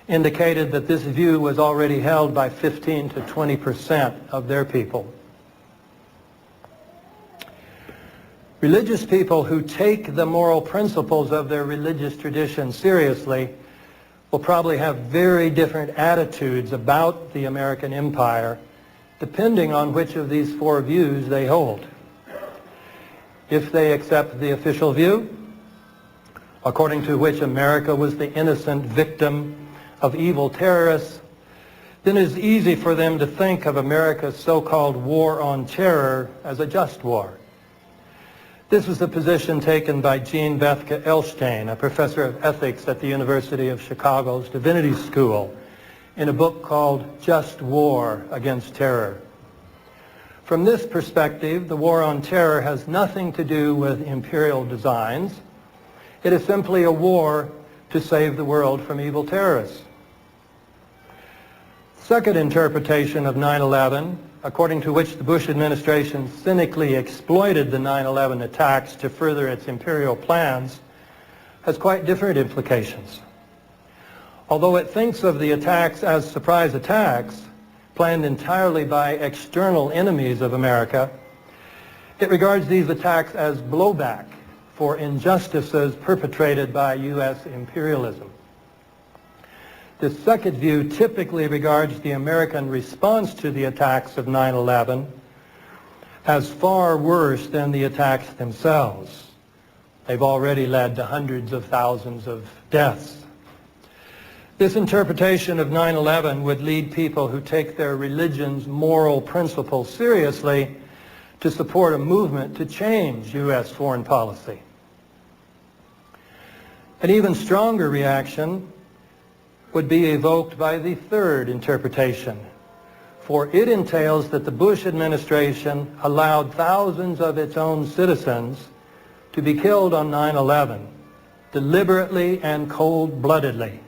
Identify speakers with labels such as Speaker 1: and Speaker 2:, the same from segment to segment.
Speaker 1: indicated that this view was already held by 15 to 20% of their people. Religious people who take the moral principles of their religious tradition seriously will probably have very different attitudes about the American empire, depending on which of these four views they hold. If they accept the official view, according to which America was the innocent victim of evil terrorists, then it is easy for them to think of America's so-called war on terror as a just war. This was the position taken by Jean Bethke Elshtain, a professor of ethics at the University of Chicago's Divinity School, in a book called Just War Against Terror. From this perspective, the war on terror has nothing to do with imperial designs. It is simply a war to save the world from evil terrorists. Second interpretation of 9/11, according to which the Bush administration cynically exploited the 9/11 attacks to further its imperial plans, has quite different implications. Although it thinks of the attacks as surprise attacks, planned entirely by external enemies of America, it regards these attacks as blowback for injustices perpetrated by U.S. imperialism. This second view typically regards the American response to the attacks of 9/11 as far worse than the attacks themselves. They've already led to hundreds of thousands of deaths. This interpretation of 9/11 would lead people who take their religion's moral principles seriously to support a movement to change U.S. foreign policy. An even stronger reaction would be evoked by the third interpretation, for it entails that the Bush administration allowed thousands of its own citizens to be killed on 9/11, deliberately and cold-bloodedly,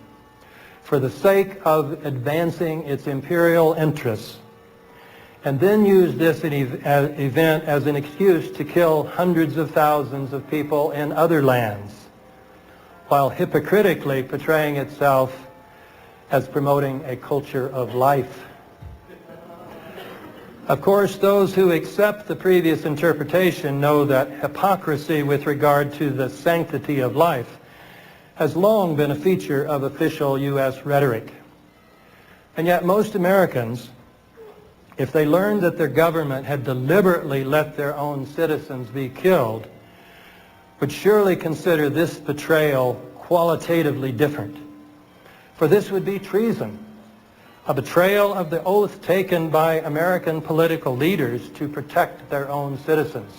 Speaker 1: for the sake of advancing its imperial interests, and then used this event as an excuse to kill hundreds of thousands of people in other lands, while hypocritically portraying itself as promoting a culture of life. Of course, those who accept the previous interpretation know that hypocrisy with regard to the sanctity of life has long been a feature of official U.S. rhetoric. And yet most Americans, if they learned that their government had deliberately let their own citizens be killed, would surely consider this betrayal qualitatively different. For this would be treason, a betrayal of the oath taken by American political leaders to protect their own citizens.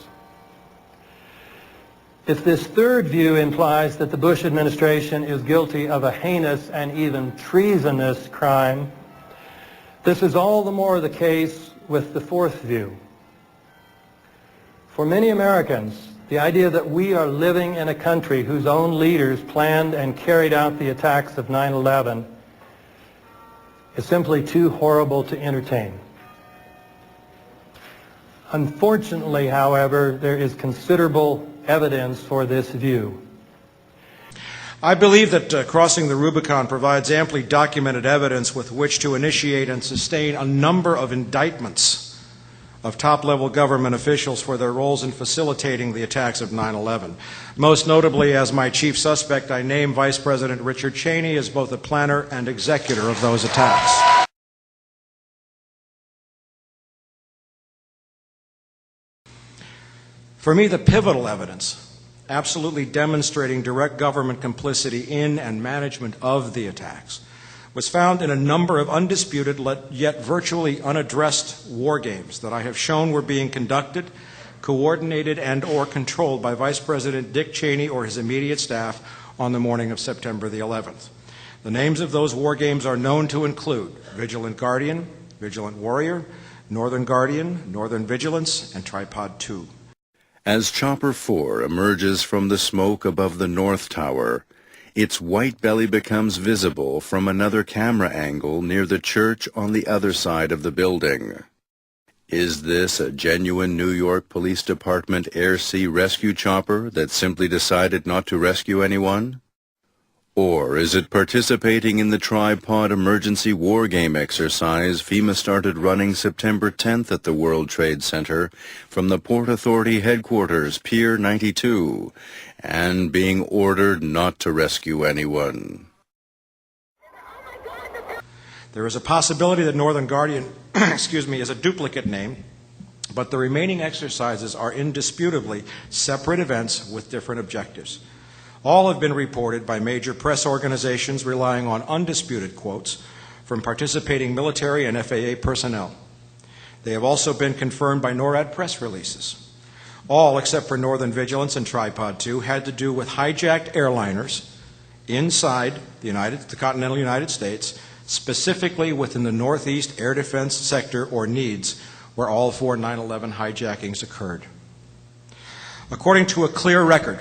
Speaker 1: If this third view implies that the Bush administration is guilty of a heinous and even treasonous crime, this is all the more the case with the fourth view. For many Americans, the idea that we are living in a country whose own leaders planned and carried out the attacks of 9/11 is simply too horrible to entertain. Unfortunately, however, there is considerable evidence for this view.
Speaker 2: I believe that crossing the Rubicon provides amply documented evidence with which to initiate and sustain a number of indictments of top-level government officials for their roles in facilitating the attacks of 9/11. Most notably, as my chief suspect, I name Vice President Richard Cheney as both a planner and executor of those attacks. For me, the pivotal evidence, absolutely demonstrating direct government complicity in and management of the attacks, was found in a number of undisputed yet virtually unaddressed war games that I have shown were being conducted, coordinated, and or controlled by Vice President Dick Cheney or his immediate staff on the morning of September the 11th. The names of those war games are known to include Vigilant Guardian, Vigilant Warrior, Northern Guardian, Northern Vigilance, and Tripod 2.
Speaker 3: As Chopper 4 emerges from the smoke above the North Tower, its white belly becomes visible from another camera angle near the church on the other side of the building. Is this a genuine New York Police Department air-sea rescue chopper that simply decided not to rescue anyone? Or is it participating in the Tripod Emergency War Game exercise FEMA started running September 10th at the World Trade Center from the Port Authority headquarters, Pier 92, and being ordered not to rescue anyone?
Speaker 2: There is a possibility that Northern Guardian is a duplicate name, but the remaining exercises are indisputably separate events with different objectives. All have been reported by major press organizations relying on undisputed quotes from participating military and FAA personnel. They have also been confirmed by NORAD press releases. All, except for Northern Vigilance and Tripod 2, had to do with hijacked airliners inside the continental United States, specifically within the Northeast Air Defense sector or needs, where all 4 9/11 hijackings occurred. According to a clear record,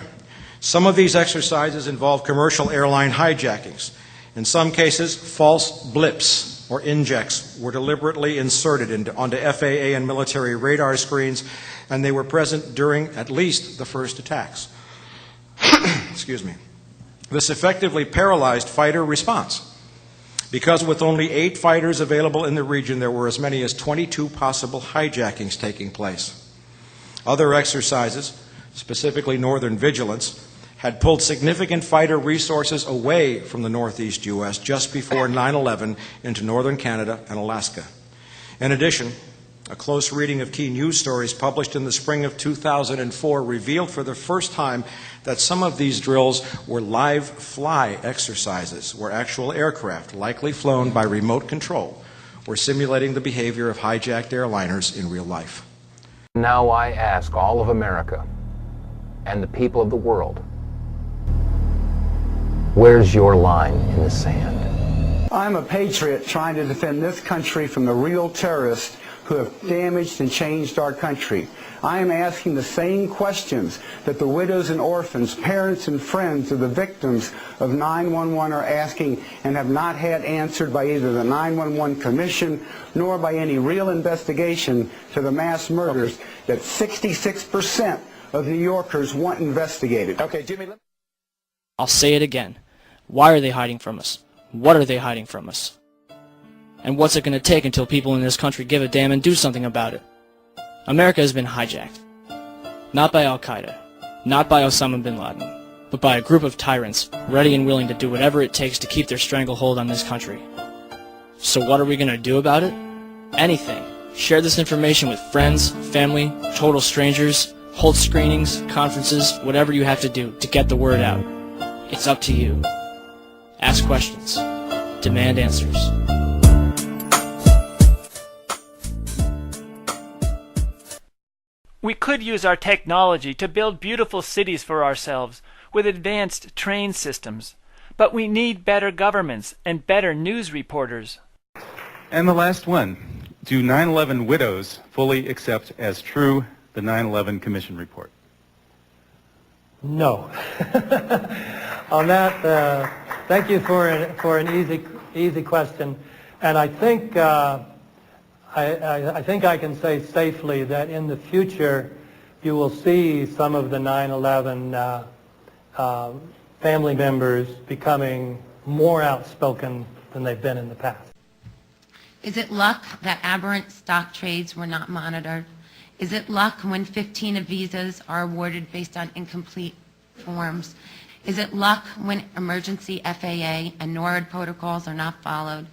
Speaker 2: some of these exercises involve commercial airline hijackings. In some cases, false blips or injects were deliberately inserted onto FAA and military radar screens, and they were present during at least the first attacks. Excuse me. This effectively paralyzed fighter response, because with only 8 fighters available in the region, there were as many as 22 possible hijackings taking place. Other exercises, specifically Northern Vigilance, had pulled significant fighter resources away from the Northeast U.S. just before 9/11 into northern Canada and Alaska. In addition, a close reading of key news stories published in the spring of 2004 revealed for the first time that some of these drills were live fly exercises, where actual aircraft, likely flown by remote control, were simulating the behavior of hijacked airliners in real life.
Speaker 4: Now I ask all of America and the people of the world, where's your line in the sand?
Speaker 5: I'm a patriot trying to defend this country from the real terrorists who have damaged and changed our country. I am asking the same questions that the widows and orphans, parents and friends of the victims of 9/11 are asking and have not had answered by either the 9/11 Commission nor by any real investigation to the mass murders that 66% of New Yorkers want investigated.
Speaker 6: Okay, Jimmy.
Speaker 7: I'll say it again. Why are they hiding from us? What are they hiding from us? And what's it going to take until people in this country give a damn and do something about it? America has been hijacked. Not by Al-Qaeda, not by Osama bin Laden, but by a group of tyrants ready and willing to do whatever it takes to keep their stranglehold on this country. So what are we going to do about it? Anything. Share this information with friends, family, total strangers, hold screenings, conferences, whatever you have to do to get the word out. It's up to you. Ask questions. Demand answers.
Speaker 8: We could use our technology to build beautiful cities for ourselves with advanced train systems, but we need better governments and better news reporters.
Speaker 9: And the last one, do 9/11 widows fully accept as true the 9/11 Commission report?
Speaker 1: No. On that, thank you for an easy question, and I think I think I can say safely that in the future you will see some of the 9/11 family members becoming more outspoken than they've been in the past.
Speaker 10: Is it luck that aberrant stock trades were not monitored? Is it luck when 15 of visas are awarded based on incomplete forms? Is it luck when emergency FAA and NORAD protocols are not followed?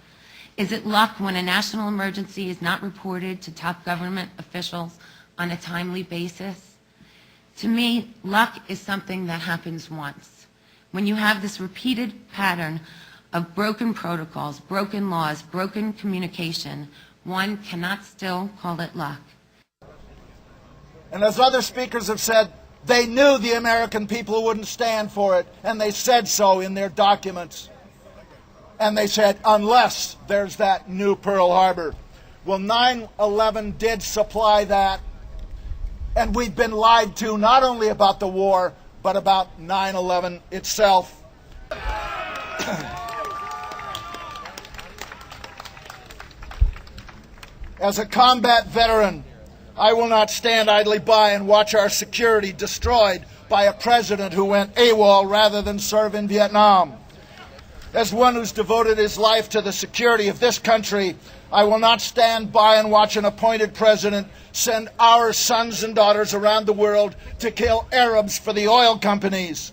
Speaker 10: Is it luck when a national emergency is not reported to top government officials on a timely basis? To me, luck is something that happens once. When you have this repeated pattern of broken protocols, broken laws, broken communication, one cannot still call it luck.
Speaker 6: And as other speakers have said, they knew the American people wouldn't stand for it, and they said so in their documents. And they said, unless there's that new Pearl Harbor. Well, 9/11 did supply that, and we've been lied to not only about the war, but about 9/11 itself. As a combat veteran, I will not stand idly by and watch our security destroyed by a president who went AWOL rather than serve in Vietnam. As one who's devoted his life to the security of this country, I will not stand by and watch an appointed president send our sons and daughters around the world to kill Arabs for the oil companies.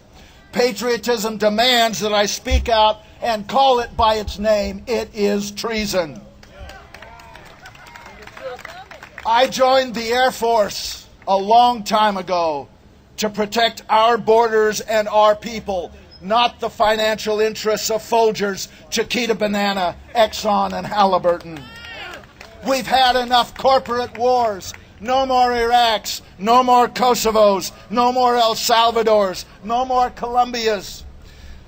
Speaker 6: Patriotism demands that I speak out and call it by its name. It is treason. I joined the Air Force a long time ago to protect our borders and our people, not the financial interests of Folgers, Chiquita Banana, Exxon, and Halliburton. We've had enough corporate wars. No more Iraqs, no more Kosovos, no more El Salvadors, no more Colombias.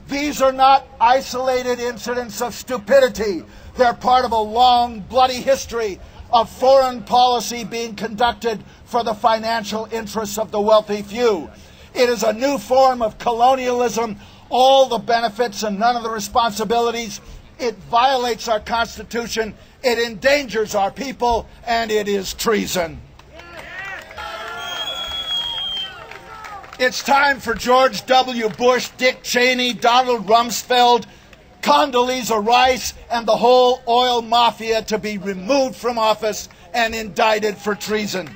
Speaker 6: These are not isolated incidents of stupidity. They're part of a long, bloody history of foreign policy being conducted for the financial interests of the wealthy few. It is a new form of colonialism, all the benefits and none of the responsibilities. It violates our Constitution, it endangers our people, and it is treason. It's time for George W. Bush, Dick Cheney, Donald Rumsfeld, Condoleezza Rice, and the whole oil mafia to be removed from office and indicted for treason.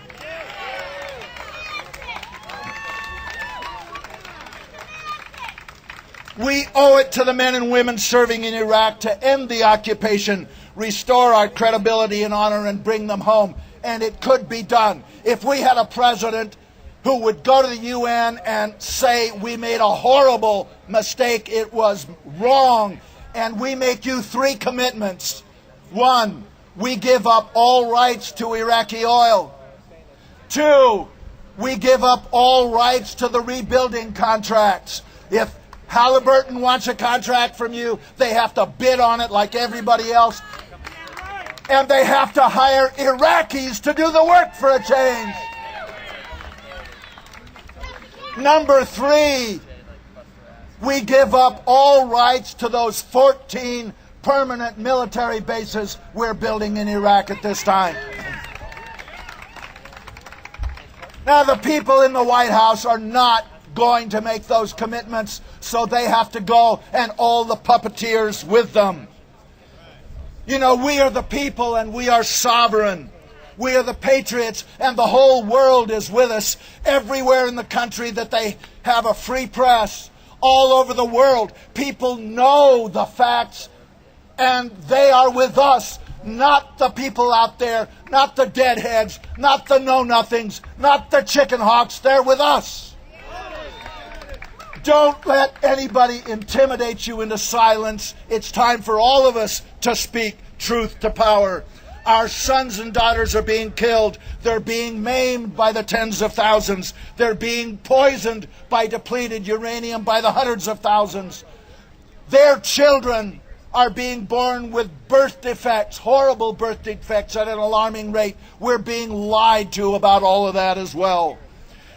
Speaker 6: We owe it to the men and women serving in Iraq to end the occupation, restore our credibility and honor, and bring them home. And it could be done. If we had a president who would go to the UN and say, we made a horrible mistake, it was wrong, and we make you 3 commitments. 1, we give up all rights to Iraqi oil. 2, we give up all rights to the rebuilding contracts. If Halliburton wants a contract from you, they have to bid on it like everybody else. And they have to hire Iraqis to do the work for a change. Number 3, we give up all rights to those 14 permanent military bases we're building in Iraq at this time. Now, the people in the White House are not going to make those commitments, so they have to go, and all the puppeteers with them. You know, we are the people and we are sovereign. We are the patriots, and the whole world is with us. Everywhere in the country that they have a free press, all over the world, people know the facts, and they are with us, not the people out there, not the deadheads, not the know-nothings, not the chicken hawks. They're with us. Don't let anybody intimidate you into silence. It's time for all of us to speak truth to power. Our sons and daughters are being killed. They're being maimed by the tens of thousands. They're being poisoned by depleted uranium by the hundreds of thousands. Their children are being born with birth defects, horrible birth defects at an alarming rate. We're being lied to about all of that as well.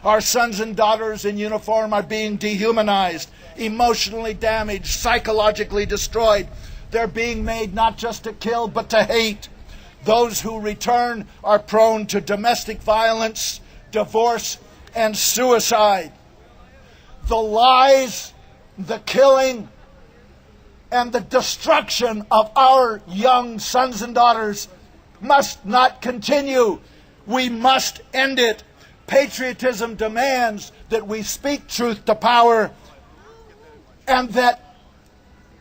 Speaker 6: Our sons and daughters in uniform are being dehumanized, emotionally damaged, psychologically destroyed. They're being made not just to kill, but to hate. Those who return are prone to domestic violence, divorce, and suicide. The lies, the killing, and the destruction of our young sons and daughters must not continue. We must end it. Patriotism demands that we speak truth to power and that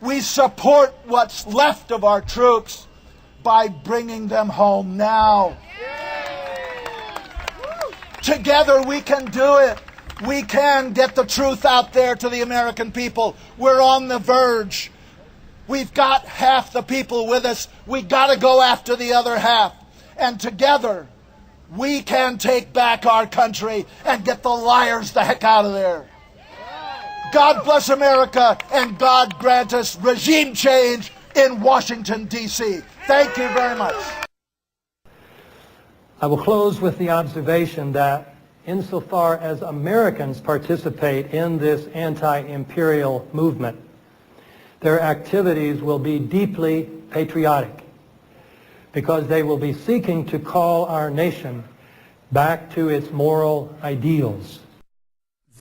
Speaker 6: we support what's left of our troops by bringing them home now. Together we can do it. We can get the truth out there to the American people. We're on the verge. We've got half the people with us. We've got to go after the other half. And together we can take back our country and get the liars the heck out of there. God bless America, and God grant us regime change in Washington, D.C. Thank you very much.
Speaker 1: I will close with the observation that insofar as Americans participate in this anti-imperial movement, their activities will be deeply patriotic because they will be seeking to call our nation back to its moral ideals.